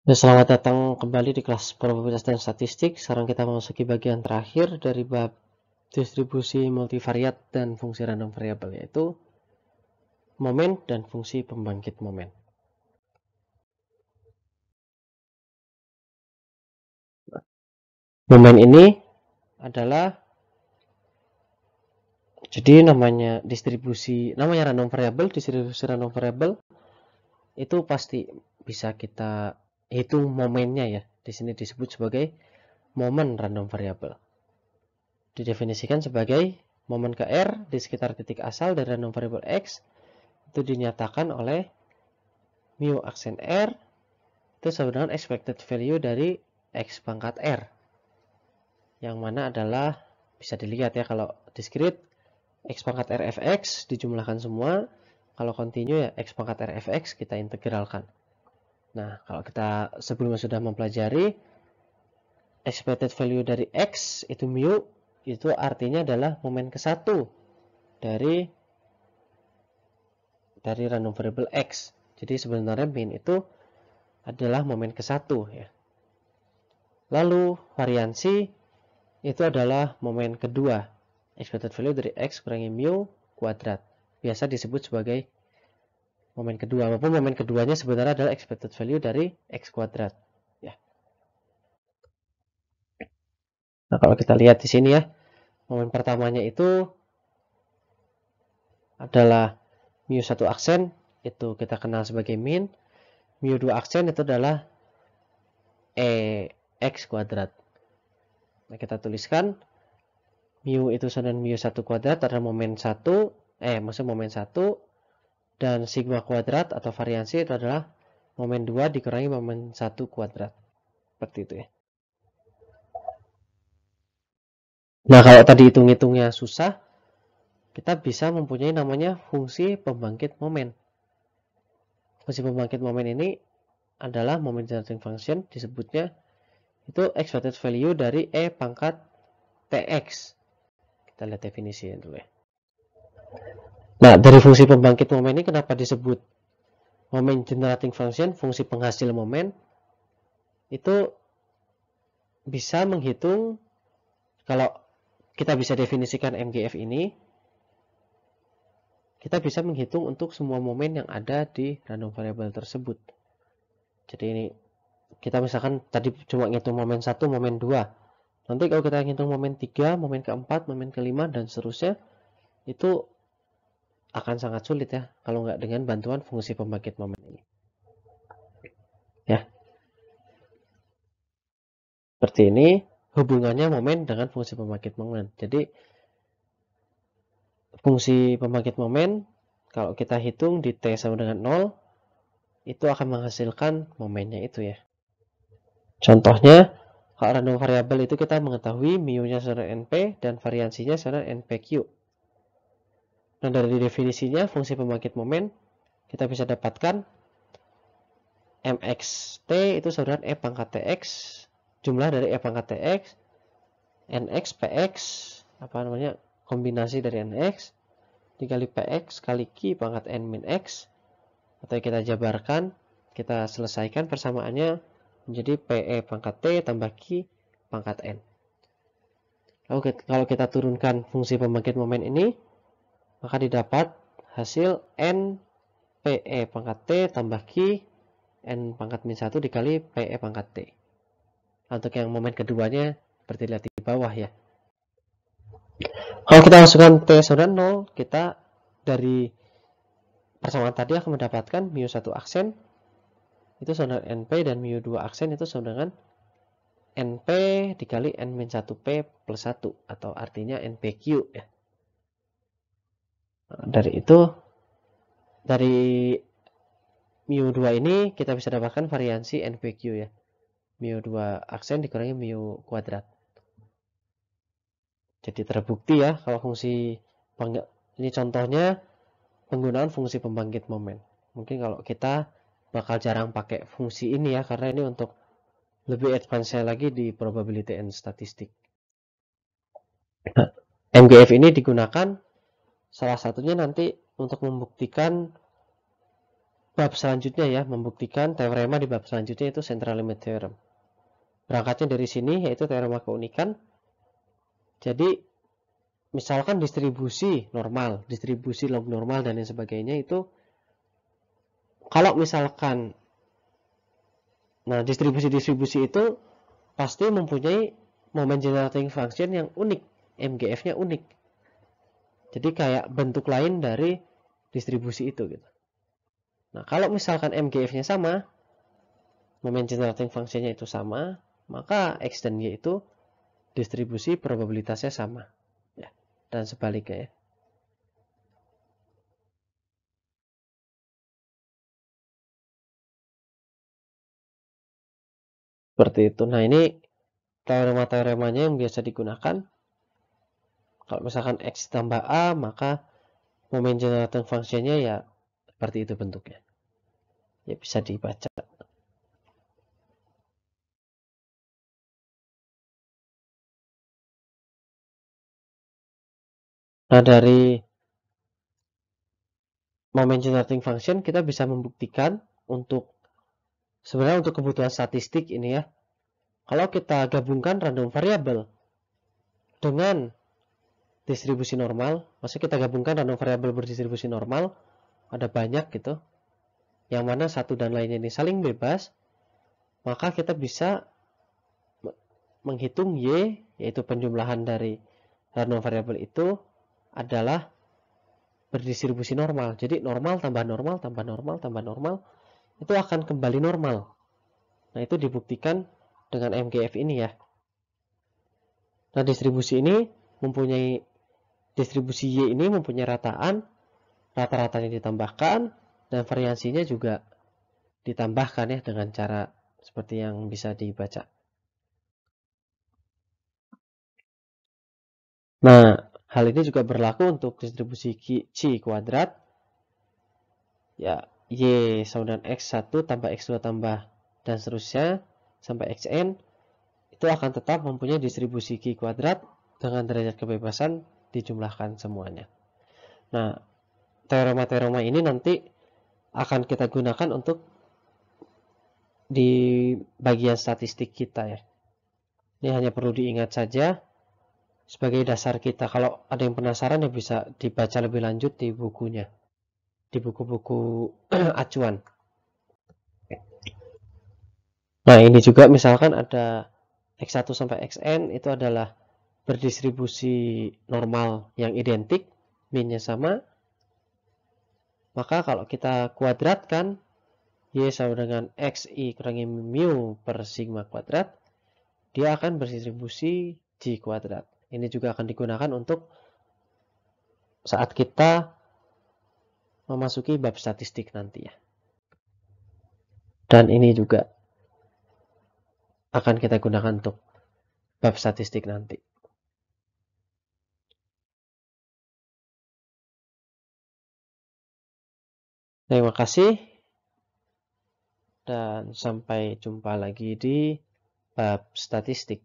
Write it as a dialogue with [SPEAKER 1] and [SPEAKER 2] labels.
[SPEAKER 1] Ya, selamat datang kembali di kelas probabilitas dan statistik. Sekarang kita memasuki bagian terakhir dari bab distribusi multivariat dan fungsi random variabel, yaitu momen dan fungsi pembangkit momen. Momen ini adalah, jadi namanya random variabel. Distribusi random variabel itu pasti bisa kita hitung momennya ya. Di sini disebut sebagai momen random variabel. Didefinisikan sebagai momen ke R di sekitar titik asal dari random variable X itu dinyatakan oleh mu aksen R itu sama dengan expected value dari X pangkat R, yang mana adalah, bisa dilihat ya, kalau discrete X pangkat R fx dijumlahkan semua, kalau continue ya X pangkat R fx kita integralkan. Nah, kalau kita sebelumnya sudah mempelajari expected value dari X itu mu, itu artinya adalah momen ke-1 dari random variable X. Jadi sebenarnya min itu adalah momen ke-1 ya. Lalu variansi itu adalah momen kedua, expected value dari X kurangi mu kuadrat. Biasa disebut sebagai momen kedua, walaupun momen keduanya sebenarnya adalah expected value dari X kuadrat. Ya. Nah, kalau kita lihat di sini ya, momen pertamanya itu adalah mu 1 aksen, itu kita kenal sebagai min. Mu 2 aksen itu adalah X kuadrat. Nah, kita tuliskan mu itu sama dengan mu 1 kuadrat adalah momen 1, maksudnya momen 1, dan sigma kuadrat atau variansi itu adalah momen 2 dikurangi momen 1 kuadrat. Seperti itu ya. Nah, kalau tadi hitung-hitungnya susah, kita bisa mempunyai namanya fungsi pembangkit momen. Fungsi pembangkit momen ini adalah moment generating function, disebutnya itu expected value dari E pangkat Tx. Kita lihat definisinya dulu ya. Nah, dari fungsi pembangkit momen ini kenapa disebut moment generating function, fungsi penghasil momen? Itu bisa menghitung, kalau kita bisa definisikan MGF ini, kita bisa menghitung untuk semua momen yang ada di random variable tersebut. Jadi ini kita misalkan tadi cuma ngitung momen 1, momen 2. Nanti kalau kita ngitung momen 3, momen keempat, momen kelima, dan seterusnya, itu akan sangat sulit ya kalau nggak dengan bantuan fungsi pembangkit momen ini. Ya, seperti ini hubungannya momen dengan fungsi pembangkit momen. Jadi fungsi pembangkit momen kalau kita hitung di T sama dengan 0, itu akan menghasilkan momennya itu ya. Contohnya, kalau random variabel itu kita mengetahui mu-nya sama dengan NP dan variansinya sama dengan NPQ. Nah, dari definisinya fungsi pembangkit momen kita bisa dapatkan mxt itu sama dengan E pangkat Tx, jumlah dari E pangkat Tx, nx, px, kombinasi dari nx, dikali px kali q pangkat n min x, atau kita jabarkan, kita selesaikan persamaannya menjadi pe pangkat t tambah q pangkat n. Lalu kalau kita turunkan fungsi pembangkit momen ini, maka didapat hasil n pe pangkat t tambah q n pangkat min 1 dikali pe pangkat t. Untuk yang momen keduanya seperti lihat di bawah ya. Kalau kita masukkan t sama 0, kita dari persamaan tadi akan mendapatkan mu 1 aksen itu sama dengan np, dan mu 2 aksen itu sama dengan np dikali n-1p plus 1, atau artinya npq ya. Nah, dari mu 2 ini kita bisa dapatkan variansi npq ya. Mu 2 aksen dikurangi mu kuadrat. Jadi terbukti ya kalau fungsi ini contohnya penggunaan fungsi pembangkit momen. Mungkin kalau kita bakal jarang pakai fungsi ini ya, karena ini untuk lebih advance lagi di probability and statistic. Nah, MGF ini digunakan salah satunya nanti untuk membuktikan bab selanjutnya ya, membuktikan teorema di bab selanjutnya itu central limit theorem. Berangkatnya dari sini yaitu teorema keunikan. Jadi misalkan distribusi normal, distribusi log normal dan lain sebagainya itu kalau misalkan distribusi-distribusi itu pasti mempunyai moment generating function yang unik, MGF-nya unik. Jadi kayak bentuk lain dari distribusi itu gitu. Nah, kalau misalkan MGF-nya sama, moment generating function-nya itu sama, maka X dan Y itu distribusi probabilitasnya sama. Ya, dan sebaliknya ya. Seperti itu. Nah, ini teorema-teoremanya yang biasa digunakan. Kalau misalkan X tambah A, maka moment generating function-nya ya seperti itu bentuknya. Ya bisa dibaca. Nah, dari moment generating function kita bisa membuktikan sebenarnya untuk kebutuhan statistik ini ya. Kalau kita gabungkan random variable dengan distribusi normal, maksudnya kita gabungkan random variable berdistribusi normal, ada banyak gitu, yang mana satu dan lainnya ini saling bebas, maka kita bisa menghitung Y, yaitu penjumlahan dari random variable itu adalah berdistribusi normal. Jadi normal tambah normal tambah normal tambah normal itu akan kembali normal. Nah, itu dibuktikan dengan MGF ini ya. Nah, distribusi Y ini mempunyai rataan, rata-ratanya ditambahkan dan variansinya juga ditambahkan ya dengan cara seperti yang bisa dibaca. Nah, hal ini juga berlaku untuk distribusi C kuadrat. Ya, Y sama dengan X1 tambah X2 tambah dan seterusnya sampai Xn itu akan tetap mempunyai distribusi Q kuadrat dengan derajat kebebasan dijumlahkan semuanya. Nah, teorema-teorema ini nanti akan kita gunakan untuk di bagian statistik kita ya. Ini hanya perlu diingat saja sebagai dasar kita. Kalau ada yang penasaran ya bisa dibaca lebih lanjut di bukunya, di buku-buku acuan. Nah, ini juga misalkan ada X1 sampai Xn itu adalah berdistribusi normal yang identik, min-nya sama. Maka kalau kita kuadratkan Y sama dengan XI kurangi mu per sigma kuadrat, dia akan berdistribusi G kuadrat. Ini juga akan digunakan untuk saat kita memasuki bab statistik nanti ya. Dan ini juga akan kita gunakan untuk bab statistik nanti. Terima kasih dan sampai jumpa lagi di bab statistik.